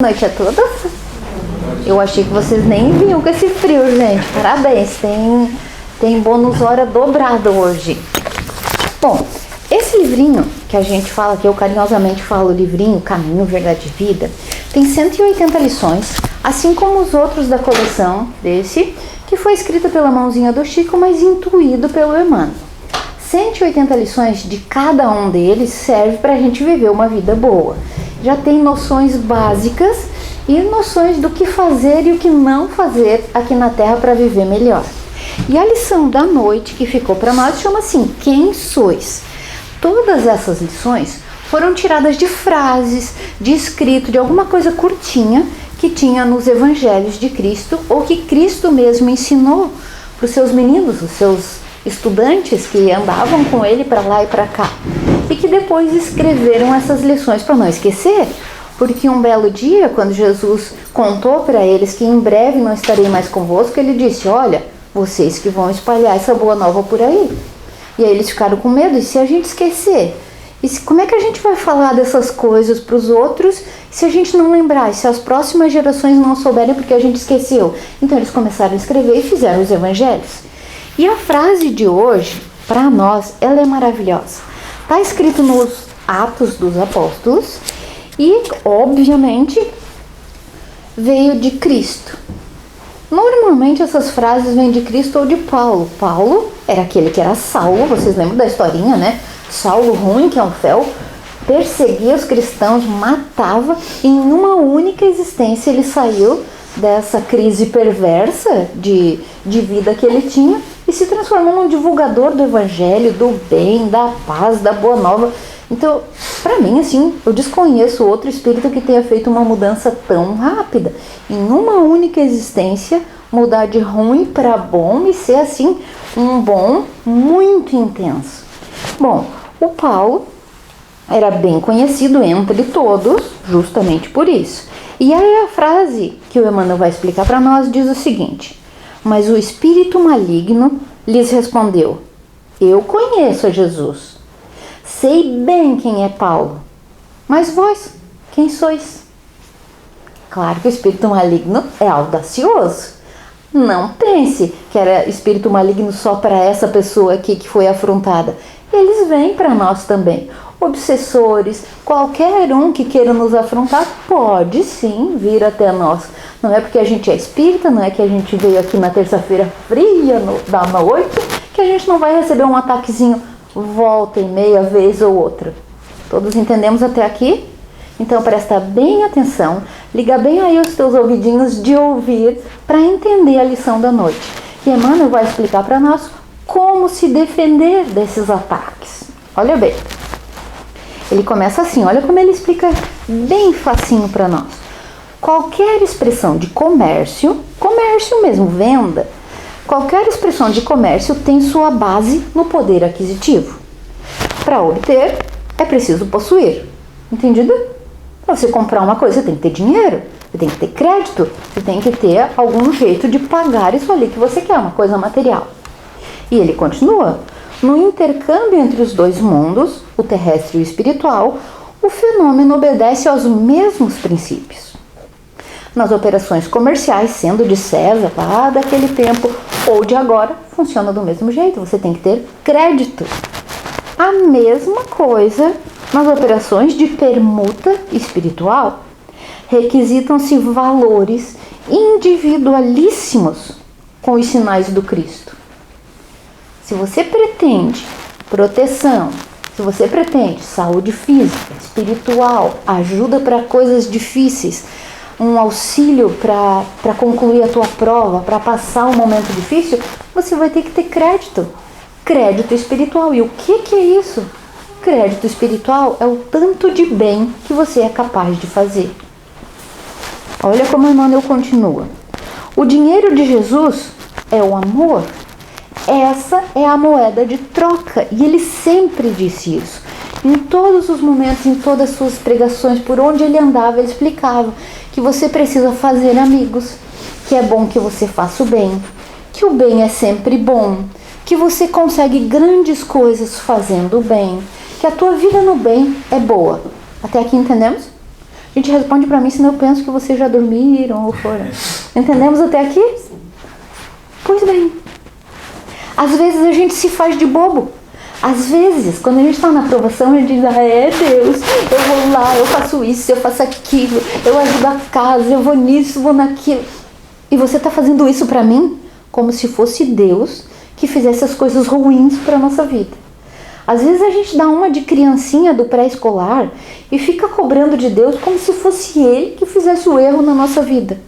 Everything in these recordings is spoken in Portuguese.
Boa noite a todos. Eu achei que vocês nem vinham com esse frio, gente. Parabéns, tem bônus hora dobrado hoje. Bom, esse livrinho que a gente fala, que eu carinhosamente falo livrinho Caminho, Verdade e Vida, tem 180 lições, assim como os outros da coleção desse, que foi escrito pela mãozinha do Chico, mas intuído pelo Emmanuel. 180 lições de cada um deles serve para a gente viver uma vida boa. Já tem noções básicas e noções do que fazer e o que não fazer aqui na Terra para viver melhor. E a lição da noite que ficou para nós chama assim: Quem sois? Todas essas lições foram tiradas de frases, de escrito, de alguma coisa curtinha que tinha nos evangelhos de Cristo ou que Cristo mesmo ensinou para os seus meninos, os seus estudantes que andavam com ele para lá e para cá, e que depois escreveram essas lições para não esquecer, porque um belo dia, quando Jesus contou para eles que em breve não estarei mais convosco, ele disse: olha, vocês que vão espalhar essa boa nova por aí. E aí eles ficaram com medo: e se a gente esquecer? Como é que a gente vai falar dessas coisas para os outros se a gente não lembrar, se as próximas gerações não souberem porque a gente esqueceu? Então eles começaram a escrever e fizeram os evangelhos. E a frase de hoje, para nós, ela é maravilhosa. Está escrito nos Atos dos Apóstolos e, obviamente, veio de Cristo. Normalmente essas frases vêm de Cristo ou de Paulo. Paulo era aquele que era Saulo, vocês lembram da historinha, né? Saulo ruim, que é um fel, perseguia os cristãos, matava, e em uma única existência ele saiu dessa crise perversa de vida que ele tinha e se transformou num divulgador do evangelho, do bem, da paz, da boa nova. Então, para mim, assim, eu desconheço outro espírito que tenha feito uma mudança tão rápida. Em uma única existência, mudar de ruim para bom e ser, assim, um bom muito intenso. Bom, o Paulo era bem conhecido entre todos, justamente por isso. E aí a frase que o Emmanuel vai explicar para nós diz o seguinte: mas o espírito maligno lhes respondeu: eu conheço a Jesus, sei bem quem é Paulo, mas vós, quem sois? Claro que o espírito maligno é audacioso. Não pense que era espírito maligno só para essa pessoa aqui que foi afrontada. Eles vêm para nós também. Obsessores, qualquer um que queira nos afrontar pode sim vir até nós. Não é porque a gente é espírita, não é que a gente veio aqui na terça-feira fria da noite, que a gente não vai receber um ataquezinho volta e meia vez ou outra. Todos entendemos até aqui? Então presta bem atenção, liga bem aí os teus ouvidinhos de ouvir para entender a lição da noite. E Emmanuel vai explicar para nós como se defender desses ataques. Olha bem. Ele começa assim, olha como ele explica bem facinho para nós. Qualquer expressão de comércio mesmo, venda, qualquer expressão de comércio tem sua base no poder aquisitivo. Para obter, é preciso possuir. Entendido? Para você comprar uma coisa, você tem que ter dinheiro, você tem que ter crédito, você tem que ter algum jeito de pagar isso ali que você quer, uma coisa material. E ele continua. No intercâmbio entre os dois mundos, o terrestre e o espiritual, o fenômeno obedece aos mesmos princípios. Nas operações comerciais, sendo de César, lá daquele tempo, ou de agora, funciona do mesmo jeito, você tem que ter crédito. A mesma coisa nas operações de permuta espiritual. Requisitam-se valores individualíssimos com os sinais do Cristo. Se você pretende proteção, se você pretende saúde física, espiritual, ajuda para coisas difíceis, um auxílio para concluir a tua prova, para passar um momento difícil, você vai ter que ter crédito. Crédito espiritual. E o que é isso? Crédito espiritual é o tanto de bem que você é capaz de fazer. Olha como Emmanuel continua. O dinheiro de Jesus é o amor. Essa é a moeda de troca, e ele sempre disse isso. Em todos os momentos, em todas as suas pregações, por onde ele andava, ele explicava que você precisa fazer amigos, que é bom que você faça o bem, que o bem é sempre bom, que você consegue grandes coisas fazendo o bem, que a tua vida no bem é boa. Até aqui entendemos? gente responde para mim, senão eu penso que vocês já dormiram ou foram. Entendemos até aqui? Pois bem. Às vezes a gente se faz de bobo. Às vezes, quando a gente está na aprovação, a gente diz, Deus, eu vou lá, eu faço isso, eu faço aquilo, eu ajudo a casa, eu vou nisso, vou naquilo. E você está fazendo isso para mim como se fosse Deus que fizesse as coisas ruins para a nossa vida. Às vezes a gente dá uma de criancinha do pré-escolar e fica cobrando de Deus como se fosse Ele que fizesse o erro na nossa vida.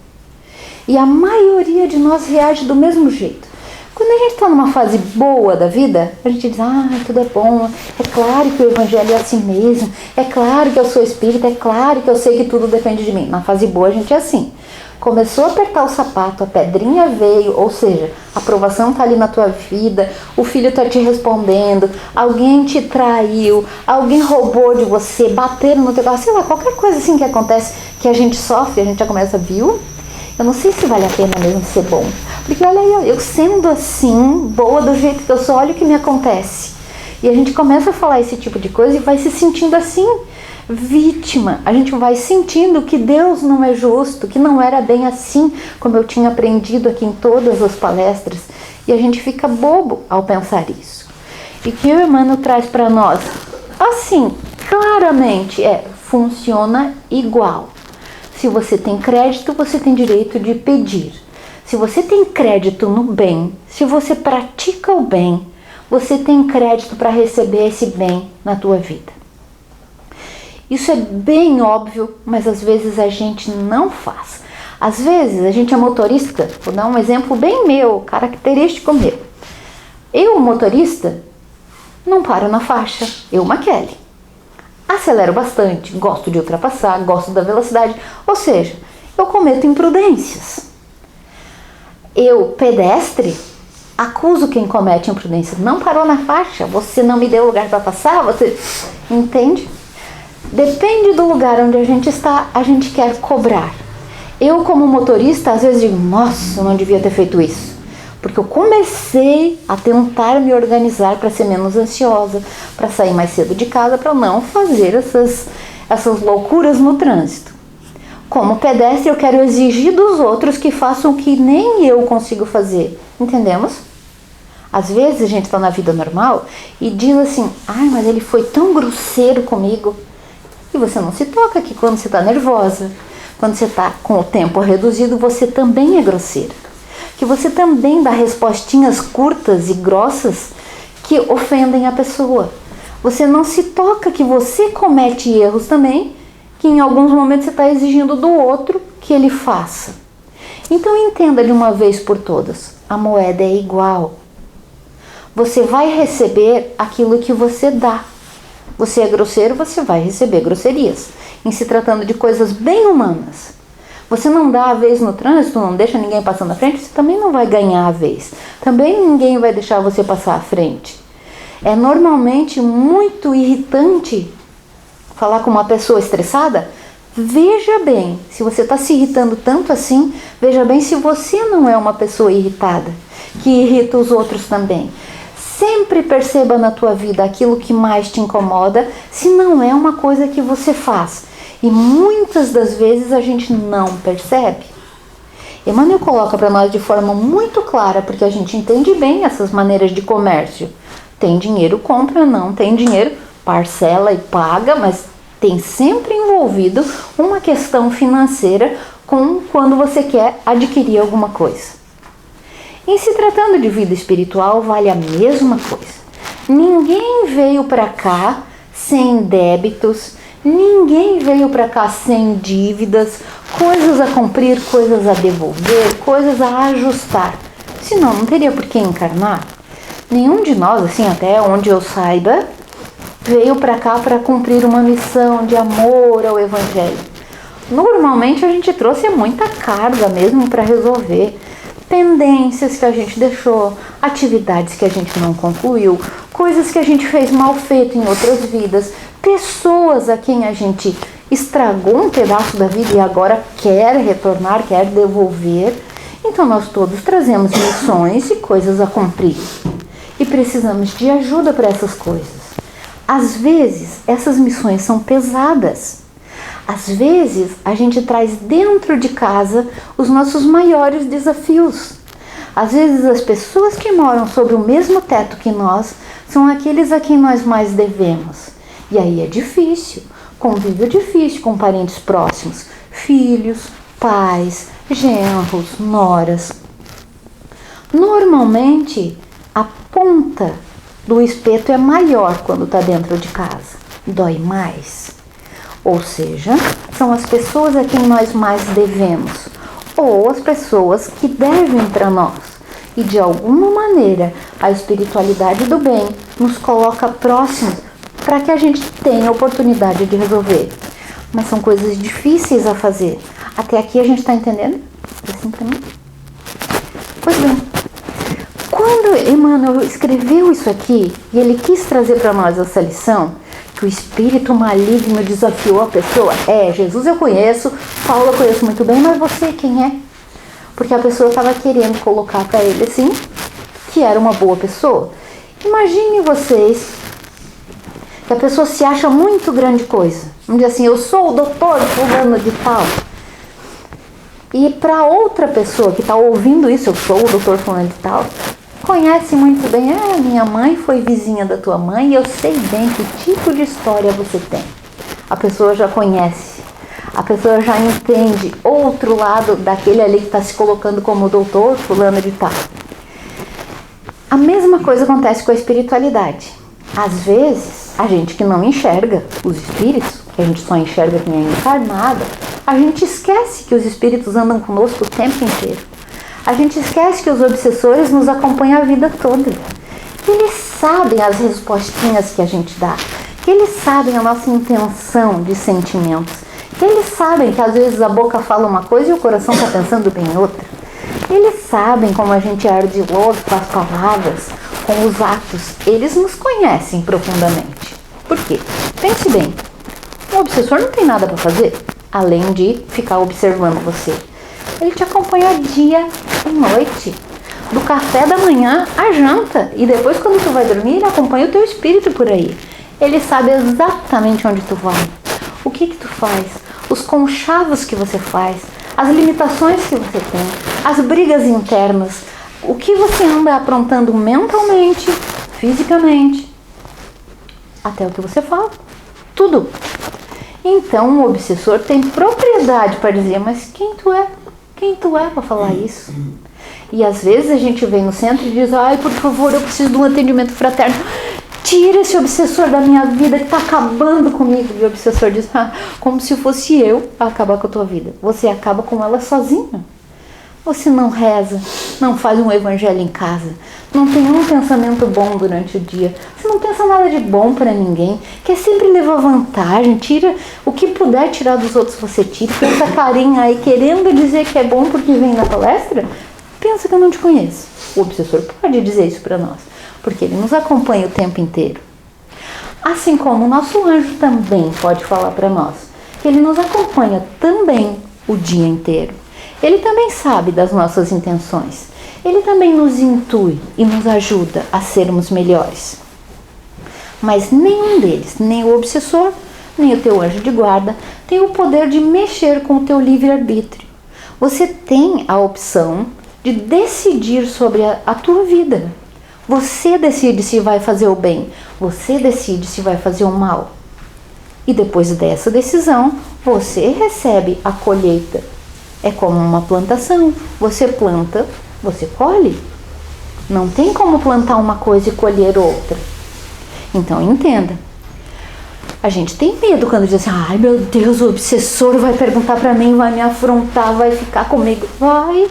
E a maioria de nós reage do mesmo jeito. Quando a gente está numa fase boa da vida, a gente diz, tudo é bom, é claro que o evangelho é assim mesmo, é claro que eu sou espírita, é claro que eu sei que tudo depende de mim. Na fase boa a gente é assim. Começou a apertar o sapato, a pedrinha veio, ou seja, a aprovação está ali na tua vida, o filho está te respondendo, alguém te traiu, alguém roubou de você, bateram no teu carro, sei lá, qualquer coisa assim que acontece, que a gente sofre, a gente já começa, viu? Eu não sei se vale a pena mesmo ser bom. Porque olha aí, eu sendo assim, boa do jeito que eu sou, olha o que me acontece. E a gente começa a falar esse tipo de coisa e vai se sentindo assim, vítima. A gente vai sentindo que Deus não é justo, que não era bem assim, como eu tinha aprendido aqui em todas as palestras. E a gente fica bobo ao pensar isso. E que o Emmanuel traz para nós, assim, claramente, funciona igual. Se você tem crédito, você tem direito de pedir. Se você tem crédito no bem, se você pratica o bem, você tem crédito para receber esse bem na tua vida. Isso é bem óbvio, mas às vezes a gente não faz. Às vezes a gente é motorista, vou dar um exemplo bem meu, característico meu. Eu, motorista, não paro na faixa, eu, Maquele. Acelero bastante, gosto de ultrapassar, gosto da velocidade, ou seja, eu cometo imprudências. Eu, pedestre, acuso quem comete imprudência. Não parou na faixa, você não me deu lugar para passar, você... Entende? Depende do lugar onde a gente está, a gente quer cobrar. Eu, como motorista, às vezes digo, nossa, eu não devia ter feito isso. Porque eu comecei a tentar me organizar para ser menos ansiosa, para sair mais cedo de casa, para não fazer essas loucuras no trânsito. Como pedestre, eu quero exigir dos outros que façam o que nem eu consigo fazer. Entendemos? Às vezes a gente está na vida normal e diz assim, mas ele foi tão grosseiro comigo. E você não se toca que quando você está nervosa, quando você está com o tempo reduzido, você também é grosseira. Que você também dá respostinhas curtas e grossas que ofendem a pessoa. Você não se toca que você comete erros também, que em alguns momentos você está exigindo do outro que ele faça. Então entenda de uma vez por todas, a moeda é igual. Você vai receber aquilo que você dá. Você é grosseiro, você vai receber grosserias. Em se tratando de coisas bem humanas. Você não dá a vez no trânsito, não deixa ninguém passar na frente, você também não vai ganhar a vez. Também ninguém vai deixar você passar à frente. É normalmente muito irritante falar com uma pessoa estressada. Veja bem, se você está se irritando tanto assim, veja bem se você não é uma pessoa irritada, que irrita os outros também. Sempre perceba na tua vida aquilo que mais te incomoda, se não é uma coisa que você faz. E muitas das vezes a gente não percebe. Emmanuel coloca para nós de forma muito clara, porque a gente entende bem essas maneiras de comércio. Tem dinheiro, compra, não tem dinheiro, parcela e paga, mas tem sempre envolvido uma questão financeira quando você quer adquirir alguma coisa. Em se tratando de vida espiritual, vale a mesma coisa. Ninguém veio para cá sem débitos, ninguém veio para cá sem dívidas, coisas a cumprir, coisas a devolver, coisas a ajustar. Senão, não teria por que encarnar. Nenhum de nós, assim, até onde eu saiba, veio para cá para cumprir uma missão de amor ao Evangelho. Normalmente a gente trouxe muita carga mesmo para resolver. Pendências que a gente deixou, atividades que a gente não concluiu, coisas que a gente fez mal feito em outras vidas, pessoas a quem a gente estragou um pedaço da vida e agora quer retornar, quer devolver. Então nós todos trazemos missões e coisas a cumprir. E precisamos de ajuda para essas coisas. Às vezes, essas missões são pesadas. Às vezes, a gente traz dentro de casa os nossos maiores desafios. Às vezes, as pessoas que moram sob o mesmo teto que nós são aqueles a quem nós mais devemos. E aí é difícil, convívio difícil com parentes próximos, filhos, pais, genros, noras. Normalmente, a ponta do espeto é maior quando está dentro de casa, dói mais. Ou seja, são as pessoas a quem nós mais devemos, ou as pessoas que devem para nós. E de alguma maneira, a espiritualidade do bem nos coloca próximos para que a gente tenha a oportunidade de resolver. Mas são coisas difíceis a fazer. Até aqui a gente está entendendo? Assim também? Pois bem, quando Emmanuel escreveu isso aqui, e ele quis trazer para nós essa lição, que o espírito maligno desafiou a pessoa. Jesus eu conheço, Paulo eu conheço muito bem, mas você quem é? Porque a pessoa estava querendo colocar para ele assim, que era uma boa pessoa. Imagine vocês que a pessoa se acha muito grande coisa. Vamos dizer assim, eu sou o doutor fulano de tal. E para outra pessoa que está ouvindo isso, eu sou o doutor fulano de tal, conhece muito bem, minha mãe foi vizinha da tua mãe e eu sei bem que tipo de história você tem. A pessoa já conhece, a pessoa já entende outro lado daquele ali que está se colocando como doutor fulano de tal. A mesma coisa acontece com a espiritualidade. Às vezes, a gente que não enxerga os espíritos, que a gente só enxerga quem é encarnado, a gente esquece que os espíritos andam conosco o tempo inteiro. A gente esquece que os obsessores nos acompanham a vida toda. Que eles sabem as respostinhas que a gente dá. Que eles sabem a nossa intenção de sentimentos. Que eles sabem que às vezes a boca fala uma coisa e o coração está pensando bem em outra. Eles sabem como a gente é ardiloso com as palavras, com os atos. Eles nos conhecem profundamente. Por quê? Pense bem. O obsessor não tem nada para fazer, além de ficar observando você. Ele te acompanha dia e noite, do café da manhã à janta. E depois, quando tu vai dormir, ele acompanha o teu espírito por aí. Ele sabe exatamente onde tu vai, o que tu faz, os conchavos que você faz, as limitações que você tem, as brigas internas, o que você anda aprontando mentalmente, fisicamente, até o que você fala, tudo. Então, o obsessor tem propriedade para dizer, mas quem tu é? Quem tu é para falar isso? E às vezes a gente vem no centro e diz, por favor, eu preciso de um atendimento fraterno. Tira esse obsessor da minha vida que está acabando comigo. E o obsessor diz, como se fosse eu a acabar com a tua vida. Você acaba com ela sozinho. Você não reza, não faz um evangelho em casa, não tem um pensamento bom durante o dia, você não pensa nada de bom para ninguém, quer sempre levar vantagem, tira o que puder tirar dos outros, você tira, pensa carinha aí querendo dizer que é bom porque vem na palestra, pensa que eu não te conheço. O obsessor pode dizer isso para nós, porque ele nos acompanha o tempo inteiro. Assim como o nosso anjo também pode falar para nós, que ele nos acompanha também o dia inteiro. Ele também sabe das nossas intenções. Ele também nos intui e nos ajuda a sermos melhores. Mas nenhum deles, nem o obsessor, nem o teu anjo de guarda, tem o poder de mexer com o teu livre-arbítrio. Você tem a opção de decidir sobre a tua vida. Você decide se vai fazer o bem. Você decide se vai fazer o mal. E depois dessa decisão, você recebe a colheita. É como uma plantação. Você planta, você colhe. Não tem como plantar uma coisa e colher outra. Então entenda. A gente tem medo quando diz assim, ai meu Deus, o obsessor vai perguntar pra mim, vai me afrontar, vai ficar comigo. Vai.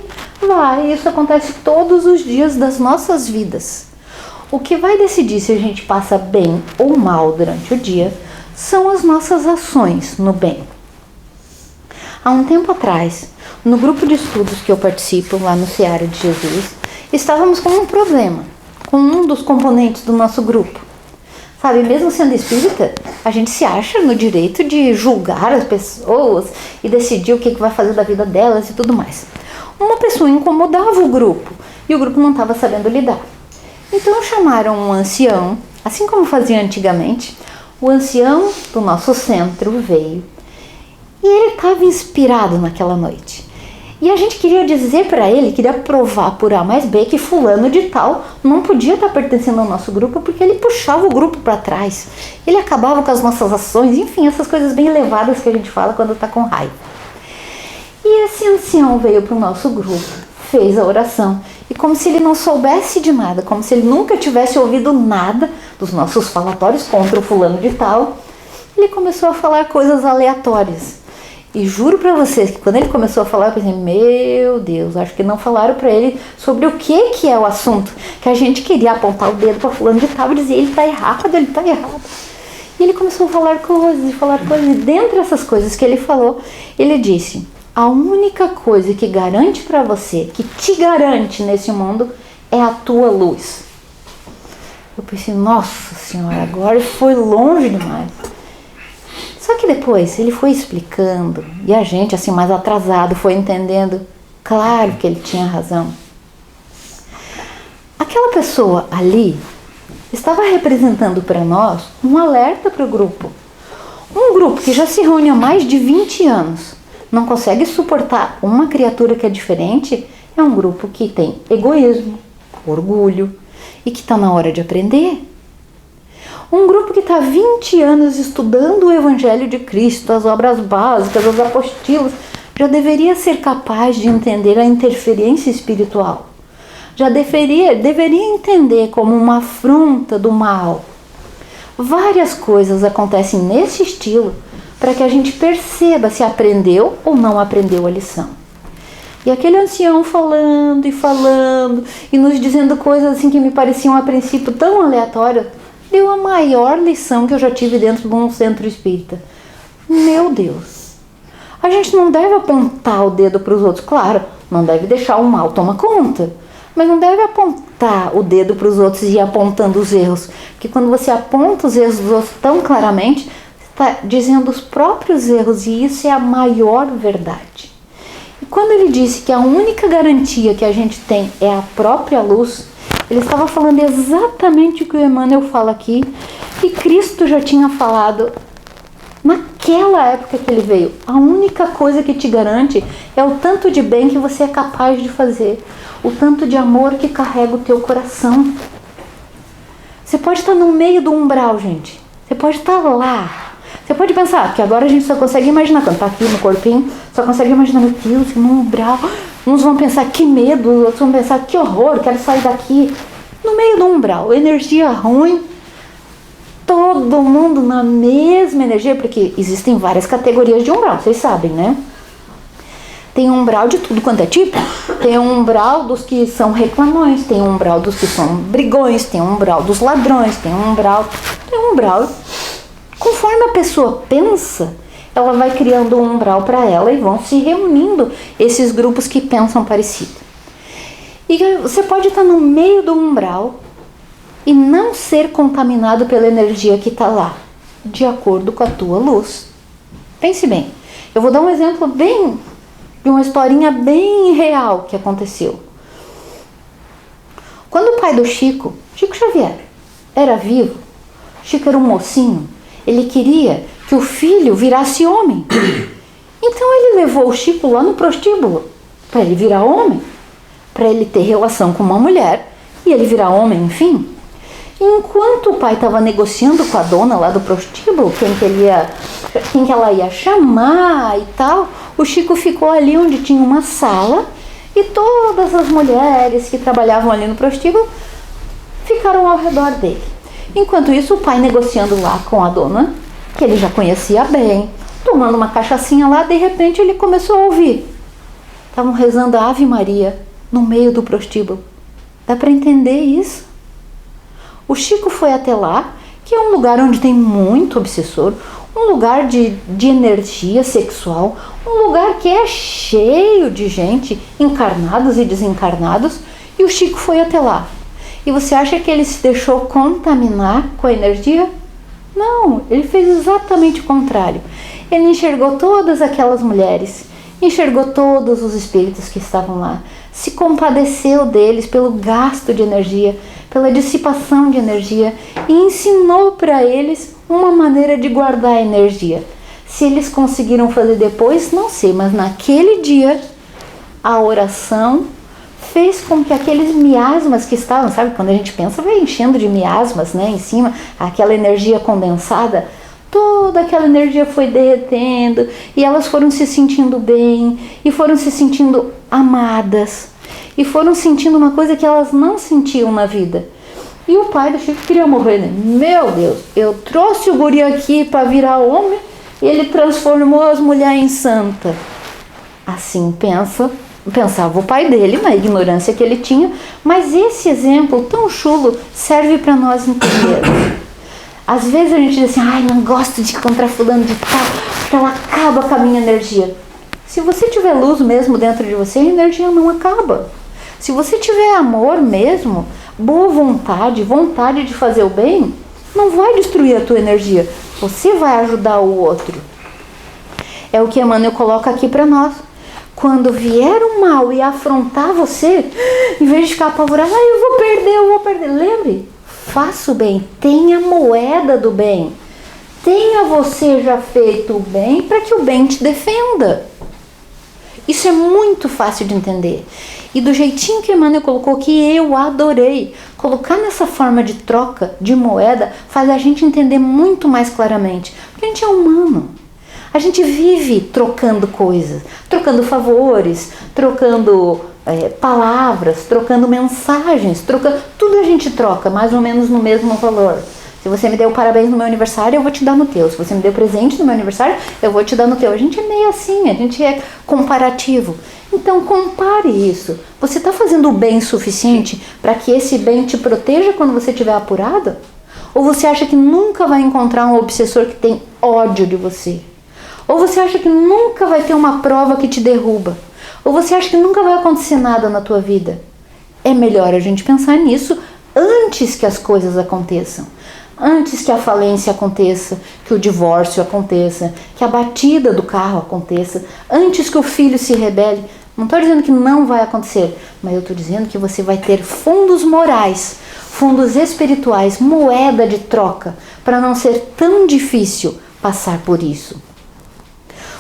Isso acontece todos os dias das nossas vidas. O que vai decidir se a gente passa bem ou mal durante o dia são as nossas ações no bem. Há um tempo atrás, no grupo de estudos que eu participo lá no Seara de Jesus, estávamos com um problema com um dos componentes do nosso grupo. Sabe, mesmo sendo espírita, a gente se acha no direito de julgar as pessoas e decidir o que vai fazer da vida delas e tudo mais. Uma pessoa incomodava o grupo e o grupo não estava sabendo lidar. Então chamaram um ancião, assim como fazia antigamente. O ancião do nosso centro veio E ele estava inspirado naquela noite. E a gente queria dizer para ele, queria provar por A mais B que fulano de tal não podia estar pertencendo ao nosso grupo porque ele puxava o grupo para trás. Ele acabava com as nossas ações, enfim, essas coisas bem elevadas que a gente fala quando está com raiva. E esse ancião veio para o nosso grupo, fez a oração. E como se ele não soubesse de nada, como se ele nunca tivesse ouvido nada dos nossos falatórios contra o fulano de tal, ele começou a falar coisas aleatórias. E juro pra vocês que quando ele começou a falar, eu pensei, meu Deus, acho que não falaram pra ele sobre o que é o assunto. Que a gente queria apontar o dedo pra fulano de tal e dizer, ele tá errado, ele tá errado. E ele começou a falar coisas, e dentre essas coisas que ele falou, ele disse, a única coisa que garante pra você, que te garante nesse mundo, é a tua luz. Eu pensei, nossa senhora, agora foi longe demais. Só que depois ele foi explicando e a gente, assim, mais atrasado, foi entendendo, claro que ele tinha razão. Aquela pessoa ali estava representando para nós um alerta para o grupo. Um grupo que já se reúne há mais de 20 anos, não consegue suportar uma criatura que é diferente, é um grupo que tem egoísmo, orgulho e que está na hora de aprender. Um grupo que está há 20 anos estudando o Evangelho de Cristo, as obras básicas, as apostilas, já deveria ser capaz de entender a interferência espiritual. Já deveria entender como uma afronta do mal. Várias coisas acontecem nesse estilo para que a gente perceba se aprendeu ou não aprendeu a lição. E aquele ancião falando e nos dizendo coisas assim que me pareciam a princípio tão aleatórias, deu a maior lição que eu já tive dentro de um centro espírita. Meu Deus! A gente não deve apontar o dedo para os outros. Claro, não deve deixar o mal tomar conta. Mas não deve apontar o dedo para os outros e ir apontando os erros. Porque quando você aponta os erros dos outros tão claramente, você está dizendo os próprios erros. E isso é a maior verdade. E quando ele disse que a única garantia que a gente tem é a própria luz, ele estava falando exatamente o que o Emmanuel fala aqui, que Cristo já tinha falado naquela época que ele veio. A única coisa que te garante é o tanto de bem que você é capaz de fazer, o tanto de amor que carrega o teu coração. Você pode estar no meio do umbral, gente. Você pode estar lá. Você pode pensar que agora a gente só consegue imaginar, quando está aqui no corpinho, só consegue imaginar, meu Deus, no umbral. Uns vão pensar que medo, outros vão pensar que horror, quero sair daqui. No meio do umbral, energia ruim, todo mundo na mesma energia, porque existem várias categorias de umbral, vocês sabem, né? Tem um umbral de tudo quanto é tipo. Tem um umbral dos que são reclamões, tem um umbral dos que são brigões, tem um umbral dos ladrões, tem um umbral. Conforme a pessoa pensa, ela vai criando um umbral para ela e vão se reunindo esses grupos que pensam parecido. E você pode estar no meio do umbral e não ser contaminado pela energia que está lá, de acordo com a tua luz. Pense bem, eu vou dar um exemplo de uma historinha bem real que aconteceu. Quando o pai do Chico Xavier, era vivo, Chico era um mocinho, ele queria que o filho virasse homem. Então ele levou o Chico lá no prostíbulo para ele virar homem, para ele ter relação com uma mulher e ele virar homem, enfim. E enquanto o pai estava negociando com a dona lá do prostíbulo, quem que ela ia chamar e tal, o Chico ficou ali onde tinha uma sala e todas as mulheres que trabalhavam ali no prostíbulo ficaram ao redor dele. Enquanto isso, o pai negociando lá com a dona, que ele já conhecia bem, tomando uma cachaçinha lá, de repente ele começou a ouvir. Estavam rezando a Ave Maria no meio do prostíbulo. Dá para entender isso? O Chico foi até lá, que é um lugar onde tem muito obsessor, um lugar de energia sexual, um lugar que é cheio de gente, encarnados e desencarnados, e o Chico foi até lá. E você acha que ele se deixou contaminar com a energia? Não, ele fez exatamente o contrário. Ele enxergou todas aquelas mulheres, enxergou todos os espíritos que estavam lá, se compadeceu deles pelo gasto de energia, pela dissipação de energia e ensinou para eles uma maneira de guardar a energia. Se eles conseguiram fazer depois, não sei, mas naquele dia a oração fez com que aqueles miasmas que estavam, sabe, quando a gente pensa, vai enchendo de miasmas, né, em cima, aquela energia condensada, toda aquela energia foi derretendo e elas foram se sentindo bem e foram se sentindo amadas e foram sentindo uma coisa que elas não sentiam na vida. E o pai do Chico queria morrer, né? Meu Deus, eu trouxe o guri aqui para virar homem e ele transformou as mulheres em santa. Assim pensava o pai dele, na ignorância que ele tinha, mas esse exemplo tão chulo serve para nós entendermos. Às vezes a gente diz assim, ai, não gosto de encontrar fulano de tal, porque ela acaba com a minha energia. Se você tiver luz mesmo dentro de você, a energia não acaba. Se você tiver amor mesmo, boa vontade, vontade de fazer o bem, não vai destruir a tua energia. Você vai ajudar o outro. É o que Emmanuel coloca aqui para nós. Quando vier o mal e afrontar você, em vez de ficar apavorado, eu vou perder. Lembre, faça o bem, tenha moeda do bem. Tenha você já feito o bem para que o bem te defenda. Isso é muito fácil de entender. E do jeitinho que Emmanuel colocou, que eu adorei, colocar nessa forma de troca, de moeda, faz a gente entender muito mais claramente. Porque a gente é humano. A gente vive trocando coisas, trocando favores, trocando palavras, trocando mensagens, tudo a gente troca, mais ou menos no mesmo valor. Se você me deu parabéns no meu aniversário, eu vou te dar no teu. Se você me deu presente no meu aniversário, eu vou te dar no teu. A gente é meio assim, a gente é comparativo. Então compare isso. Você está fazendo o bem suficiente para que esse bem te proteja quando você estiver apurado? Ou você acha que nunca vai encontrar um obsessor que tem ódio de você? Ou você acha que nunca vai ter uma prova que te derruba? Ou você acha que nunca vai acontecer nada na tua vida? É melhor a gente pensar nisso antes que as coisas aconteçam. Antes que a falência aconteça, que o divórcio aconteça, que a batida do carro aconteça, antes que o filho se rebele. Não estou dizendo que não vai acontecer, mas eu estou dizendo que você vai ter fundos morais, fundos espirituais, moeda de troca, para não ser tão difícil passar por isso.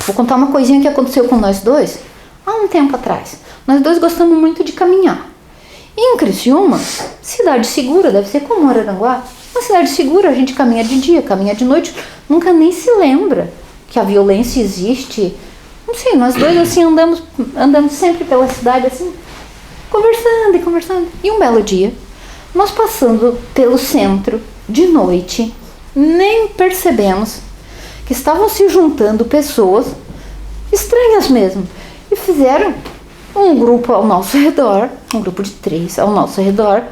Vou contar uma coisinha que aconteceu com nós dois há um tempo atrás. Nós dois gostamos muito de caminhar. E em Criciúma, cidade segura, deve ser como Araranguá, uma cidade segura, a gente caminha de dia, caminha de noite, nunca nem se lembra que a violência existe. Não sei, nós dois assim andamos sempre pela cidade assim, conversando e conversando. E um belo dia, nós passando pelo centro, de noite, nem percebemos que estavam se juntando pessoas estranhas mesmo, e fizeram um grupo ao nosso redor, um grupo de 3 ao nosso redor,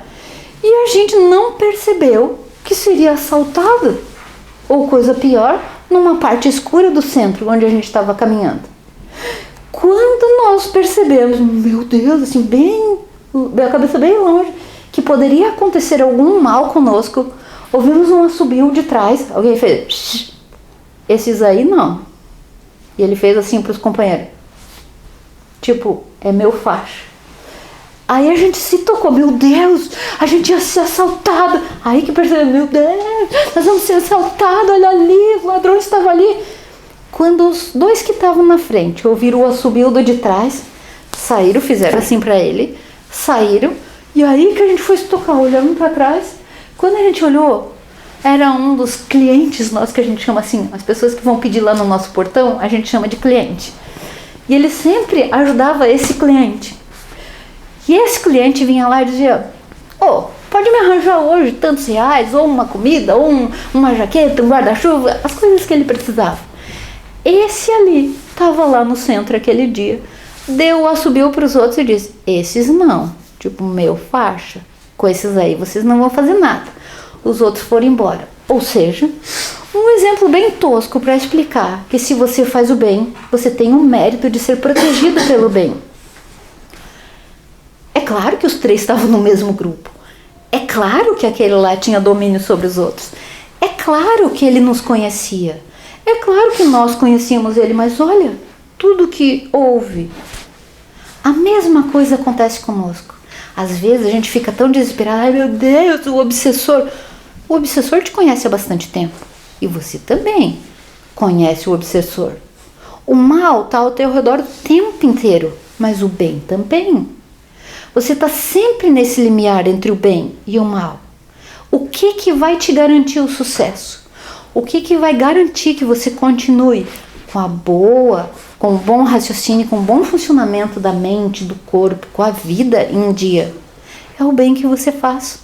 e a gente não percebeu que seria assaltado, ou coisa pior, numa parte escura do centro onde a gente estava caminhando. Quando nós percebemos, meu Deus, assim, bem, a cabeça bem longe, que poderia acontecer algum mal conosco, ouvimos um assobio de trás, alguém fez, shh, esses aí não. E ele fez assim para os companheiros, tipo, é meu faixa. Aí a gente se tocou, meu Deus, a gente ia ser assaltado. Aí que percebeu, meu Deus, nós vamos ser assaltados, olha ali, os ladrões estavam ali. Quando os dois que estavam na frente ouviram o assobio do de trás, saíram, fizeram assim para ele, saíram, e aí que a gente foi se tocar, olhando para trás. Quando a gente olhou, era um dos clientes nossos, que a gente chama assim, as pessoas que vão pedir lá no nosso portão, a gente chama de cliente. E ele sempre ajudava esse cliente. E esse cliente vinha lá e dizia, pode me arranjar hoje tantos reais, ou uma comida, ou uma jaqueta, um guarda-chuva, as coisas que ele precisava. Esse ali estava lá no centro aquele dia, subiu para os outros e disse, esses não, tipo meu faixa, com esses aí vocês não vão fazer nada. Os outros foram embora. Ou seja, um exemplo bem tosco para explicar que se você faz o bem, você tem o mérito de ser protegido pelo bem. É claro que os 3 estavam no mesmo grupo. É claro que aquele lá tinha domínio sobre os outros. É claro que ele nos conhecia. É claro que nós conhecíamos ele, mas olha, tudo que houve. A mesma coisa acontece conosco. Às vezes a gente fica tão desesperado, ai meu Deus, o obsessor. O obsessor te conhece há bastante tempo. E você também. conhece o obsessor. O mal está ao teu redor o tempo inteiro, mas o bem também. Você está sempre nesse limiar entre o bem e o mal. O que vai te garantir o sucesso? O que vai garantir que você continue com um bom raciocínio, com um bom funcionamento da mente, do corpo, com a vida em dia? É o bem que você faz.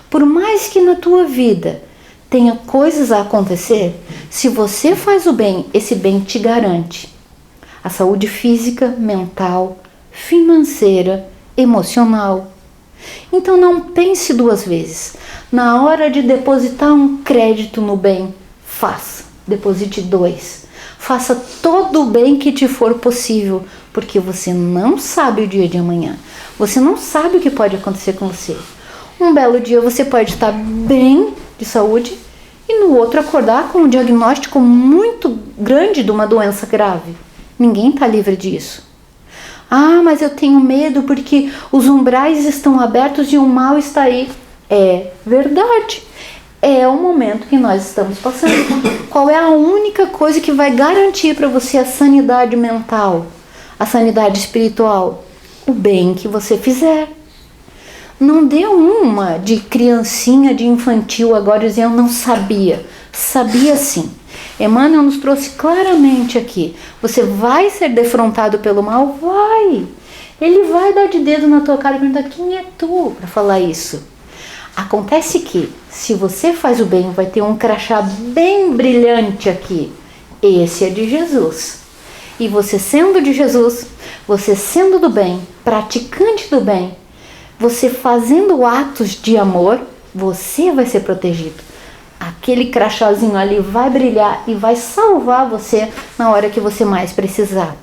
Por mais que na tua vida tenha coisas a acontecer, se você faz o bem, esse bem te garante a saúde física, mental, financeira, emocional. Então não pense duas vezes. Na hora de depositar um crédito no bem, faça. Deposite 2. Faça todo o bem que te for possível, porque você não sabe o dia de amanhã. Você não sabe o que pode acontecer com você. Um belo dia você pode estar bem de saúde e no outro acordar com um diagnóstico muito grande de uma doença grave. Ninguém está livre disso. Ah, mas eu tenho medo porque os umbrais estão abertos e o mal está aí. É verdade. É o momento que nós estamos passando. Qual é a única coisa que vai garantir para você a sanidade mental, a sanidade espiritual? O bem que você fizer. Não dê uma de criancinha, de infantil agora dizendo não sabia. Sabia sim. Emmanuel nos trouxe claramente aqui. Você vai ser defrontado pelo mal? Vai. Ele vai dar de dedo na tua cara e perguntar: quem é tu para falar isso? Acontece que, se você faz o bem, vai ter um crachá bem brilhante aqui. Esse é de Jesus. E você sendo de Jesus, você sendo do bem, praticante do bem, você fazendo atos de amor, você vai ser protegido. Aquele crachazinho ali vai brilhar e vai salvar você na hora que você mais precisar.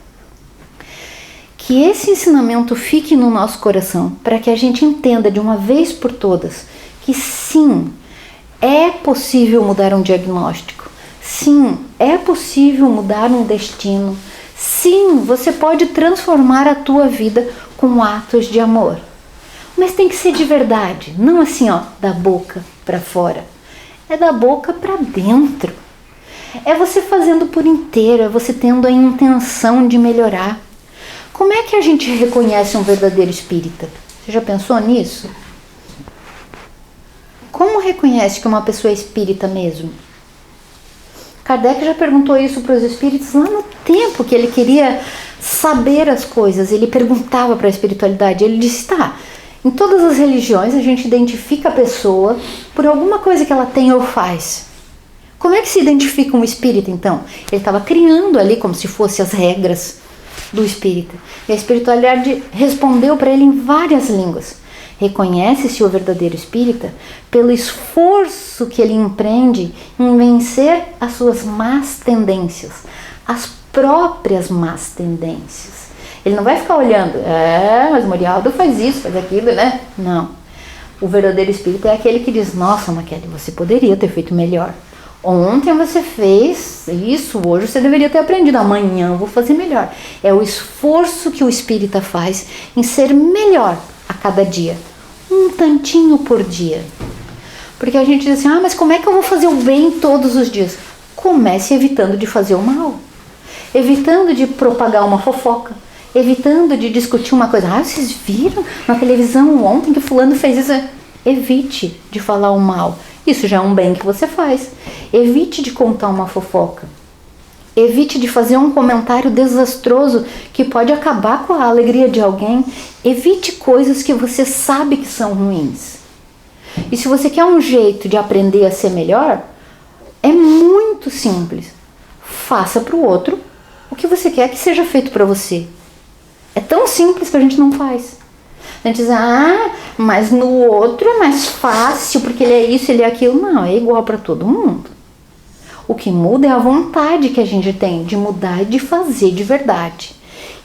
Que esse ensinamento fique no nosso coração, para que a gente entenda de uma vez por todas que sim, é possível mudar um diagnóstico. Sim, é possível mudar um destino. Sim, você pode transformar a tua vida com atos de amor. Mas tem que ser de verdade, não assim, da boca para fora. É da boca para dentro. É você fazendo por inteiro, é você tendo a intenção de melhorar. Como é que a gente reconhece um verdadeiro espírita? Você já pensou nisso? Como reconhece que uma pessoa é espírita mesmo? Kardec já perguntou isso para os espíritos lá no tempo que ele queria saber as coisas. Ele perguntava para a espiritualidade, ele disse: em todas as religiões a gente identifica a pessoa por alguma coisa que ela tem ou faz. Como é que se identifica um espírita então? Ele estava criando ali como se fossem as regras do espírita. E a espiritualidade respondeu para ele em várias línguas. Reconhece-se o verdadeiro espírita pelo esforço que ele empreende em vencer as suas más tendências, as próprias más tendências. Ele não vai ficar olhando, mas o Morialdo faz isso, faz aquilo, né? Não. O verdadeiro espírita é aquele que diz: nossa, Maquele, você poderia ter feito melhor. Ontem você fez isso, hoje você deveria ter aprendido, amanhã eu vou fazer melhor. É o esforço que o espírita faz em ser melhor a cada dia, um tantinho por dia. Porque a gente diz assim: mas como é que eu vou fazer o bem todos os dias? Comece evitando de fazer o mal, evitando de propagar uma fofoca, evitando de discutir uma coisa. Vocês viram na televisão ontem que fulano fez isso? Evite de falar o mal. Isso já é um bem que você faz. Evite de contar uma fofoca. Evite de fazer um comentário desastroso que pode acabar com a alegria de alguém. Evite coisas que você sabe que são ruins. E se você quer um jeito de aprender a ser melhor, é muito simples. Faça para o outro o que você quer que seja feito para você. É tão simples que a gente não faz. A gente diz: mas no outro é mais fácil porque ele é isso, ele é aquilo. Não, é igual para todo mundo. O que muda é a vontade que a gente tem de mudar e de fazer de verdade.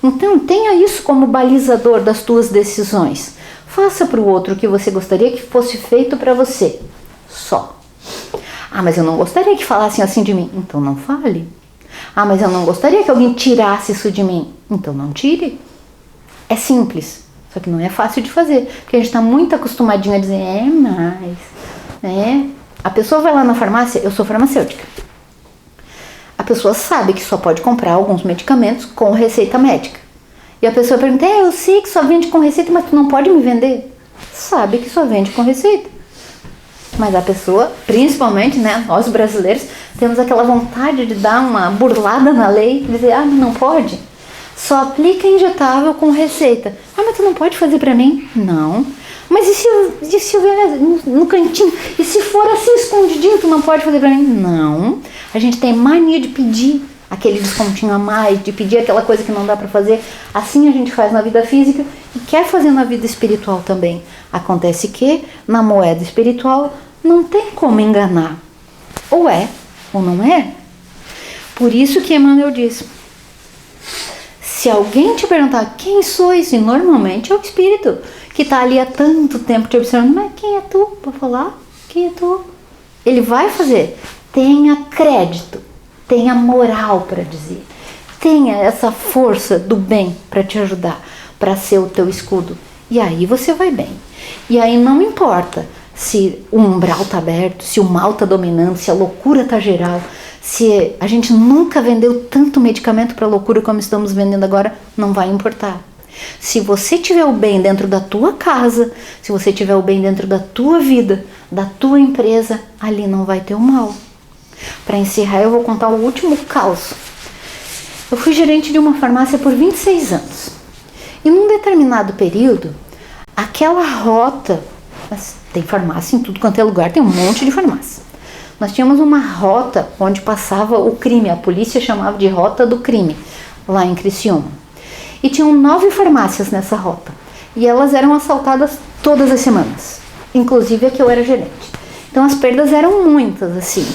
Então tenha isso como balizador das tuas decisões. Faça para o outro o que você gostaria que fosse feito para você. Só. Mas eu não gostaria que falassem assim de mim. Então não fale. Mas eu não gostaria que alguém tirasse isso de mim. Então não tire. É simples. Só que não é fácil de fazer. Porque a gente está muito acostumadinho a dizer: mas... A pessoa vai lá na farmácia, eu sou farmacêutica. pessoa sabe que só pode comprar alguns medicamentos com receita médica. E a pessoa pergunta, eu sei que só vende com receita, mas tu não pode me vender? Sabe que só vende com receita. Mas a pessoa, principalmente, né, nós brasileiros, temos aquela vontade de dar uma burlada na lei, dizer, não pode. Só aplica injetável com receita. Mas tu não pode fazer pra mim? Não. Mas e se eu ver no cantinho? E se for assim escondidinho, tu não pode fazer pra mim? Não. A gente tem mania de pedir aquele descontinho a mais, de pedir aquela coisa que não dá pra fazer. Assim a gente faz na vida física e quer fazer na vida espiritual também. Acontece que na moeda espiritual não tem como enganar. Ou é, ou não é. Por isso que Emmanuel diz, se alguém te perguntar quem sois, e normalmente é o espírito que está ali há tanto tempo te observando, mas quem é tu para falar? Quem é tu? Ele vai fazer. Tenha crédito, tenha moral para dizer, tenha essa força do bem para te ajudar, para ser o teu escudo. E aí você vai bem. E aí não importa se o umbral está aberto, se o mal está dominando, se a loucura está geral, se a gente nunca vendeu tanto medicamento para loucura como estamos vendendo agora, não vai importar. Se você tiver o bem dentro da tua casa, se você tiver o bem dentro da tua vida, da tua empresa, ali não vai ter o mal. Para encerrar, eu vou contar o último caos. Eu fui gerente de uma farmácia por 26 anos. E num determinado período, aquela rota, mas tem farmácia em tudo quanto é lugar, tem um monte de farmácia. Nós tínhamos uma rota onde passava o crime, a polícia chamava de rota do crime, lá em Criciúma. E tinham 9 farmácias nessa rota. E elas eram assaltadas todas as semanas, inclusive a que eu era gerente. Então as perdas eram muitas, assim.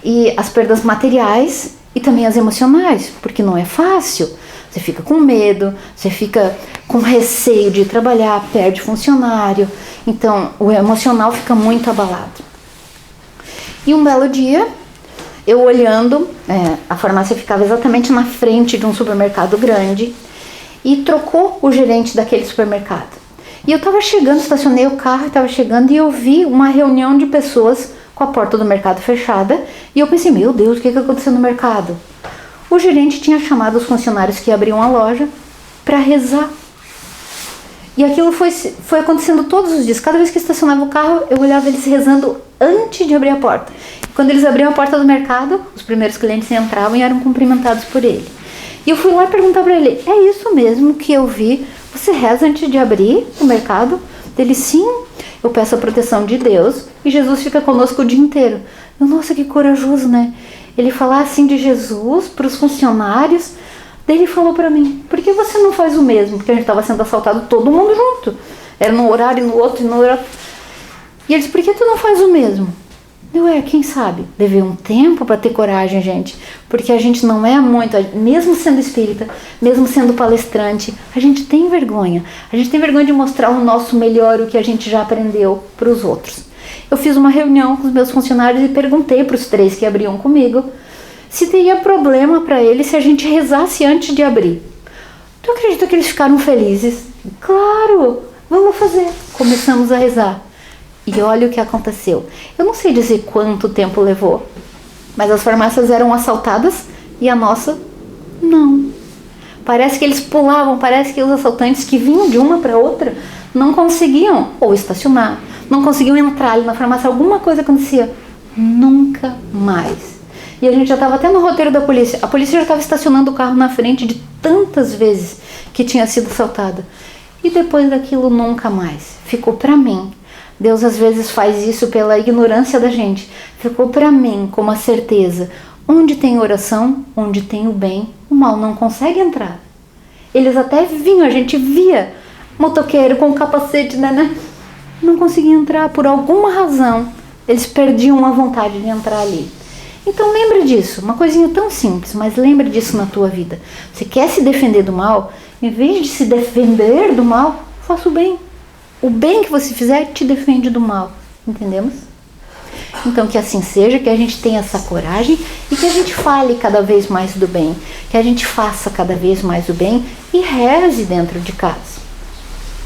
E as perdas materiais e também as emocionais, porque não é fácil. Você fica com medo, você fica com receio de trabalhar, perde funcionário. Então o emocional fica muito abalado. E um belo dia, eu olhando, a farmácia ficava exatamente na frente de um supermercado grande e trocou o gerente daquele supermercado. E eu estava chegando, estacionei o carro, estava chegando e eu vi uma reunião de pessoas com a porta do mercado fechada e eu pensei, meu Deus, o que aconteceu no mercado? O gerente tinha chamado os funcionários que abriam a loja para rezar. E aquilo foi acontecendo todos os dias. Cada vez que estacionava o carro, eu olhava eles rezando antes de abrir a porta. Quando eles abriam a porta do mercado, os primeiros clientes entravam e eram cumprimentados por ele. E eu fui lá perguntar para ele, é isso mesmo que eu vi? Você reza antes de abrir o mercado? Ele, sim, eu peço a proteção de Deus e Jesus fica conosco o dia inteiro. Eu, nossa, que corajoso, né? Ele falar assim de Jesus para os funcionários. Daí ele falou para mim, por que você não faz o mesmo? Porque a gente estava sendo assaltado todo mundo junto. Era num horário, no outro, no horário. E ele disse, por que tu não faz o mesmo? Eu, quem sabe? Levei um tempo para ter coragem, gente. Porque a gente não é muito, mesmo sendo espírita, mesmo sendo palestrante, a gente tem vergonha. A gente tem vergonha de mostrar o nosso melhor, o que a gente já aprendeu para os outros. Eu fiz uma reunião com os meus funcionários e perguntei para os 3 que abriam comigo se teria problema para eles se a gente rezasse antes de abrir. Tu acredita que eles ficaram felizes? Claro, vamos fazer. Começamos a rezar. E olha o que aconteceu. Eu não sei dizer quanto tempo levou, mas as farmácias eram assaltadas e a nossa, não. Parece que eles pulavam, parece que os assaltantes que vinham de uma para outra não conseguiam ou estacionar, não conseguiam entrar ali na farmácia, alguma coisa acontecia. Nunca mais. E a gente já estava até no roteiro da polícia. A polícia já estava estacionando o carro na frente de tantas vezes que tinha sido assaltada. E depois daquilo nunca mais. Ficou para mim. Deus às vezes faz isso pela ignorância da gente. Ficou para mim como a certeza. Onde tem oração, onde tem o bem, o mal não consegue entrar. Eles até vinham, a gente via motoqueiro com capacete, né? Não conseguia entrar por alguma razão. Eles perdiam a vontade de entrar ali. Então lembre disso, uma coisinha tão simples, mas lembre disso na tua vida. Você quer se defender do mal? Em vez de se defender do mal, faça o bem. O bem que você fizer te defende do mal. Entendemos? Então que assim seja, que a gente tenha essa coragem e que a gente fale cada vez mais do bem, que a gente faça cada vez mais o bem e reze dentro de casa.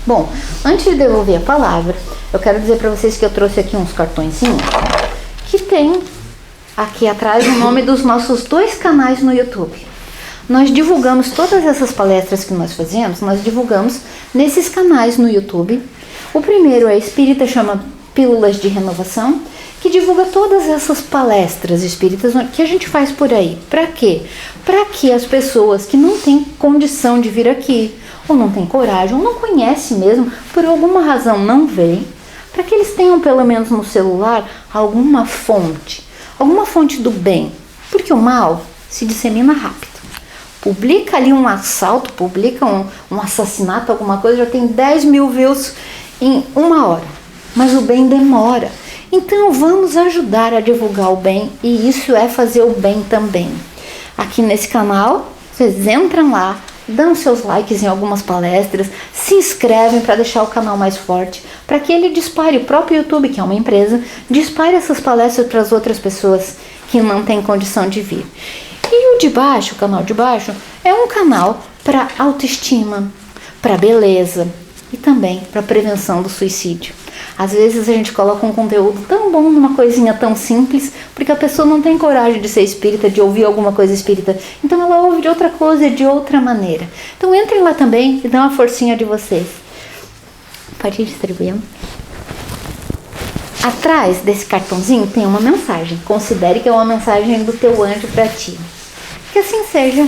Bom, antes de devolver a palavra, eu quero dizer para vocês que eu trouxe aqui uns cartõezinhos que tem aqui atrás o nome dos nossos 2 canais no YouTube. Nós divulgamos todas essas palestras que nós fazemos, nós divulgamos nesses canais no YouTube. O primeiro é Espírita, chama Pílulas de Renovação, que divulga todas essas palestras espíritas que a gente faz por aí. Para quê? Para que as pessoas que não têm condição de vir aqui, ou não têm coragem, ou não conhecem mesmo, por alguma razão não vêm, para que eles tenham pelo menos no celular alguma fonte do bem, porque o mal se dissemina rápido. Publica ali um assalto, publica um assassinato, alguma coisa, já tem 10 mil views em 1 hora, mas o bem demora. Então vamos ajudar a divulgar o bem, e isso é fazer o bem também. Aqui nesse canal, vocês entram lá, dão seus likes em algumas palestras, se inscrevem para deixar o canal mais forte, para que ele dispare, o próprio YouTube, que é uma empresa, dispare essas palestras para as outras pessoas que não têm condição de vir. E o de baixo, o canal de baixo, é um canal para autoestima, para beleza e também para prevenção do suicídio. Às vezes a gente coloca um conteúdo tão bom numa coisinha tão simples, porque a pessoa não tem coragem de ser espírita, de ouvir alguma coisa espírita. Então ela ouve de outra coisa, de outra maneira. Então entrem lá também e dão uma forcinha de vocês. Pode ir distribuindo. Atrás desse cartãozinho tem uma mensagem. Considere que é uma mensagem do teu anjo para ti. Que assim seja.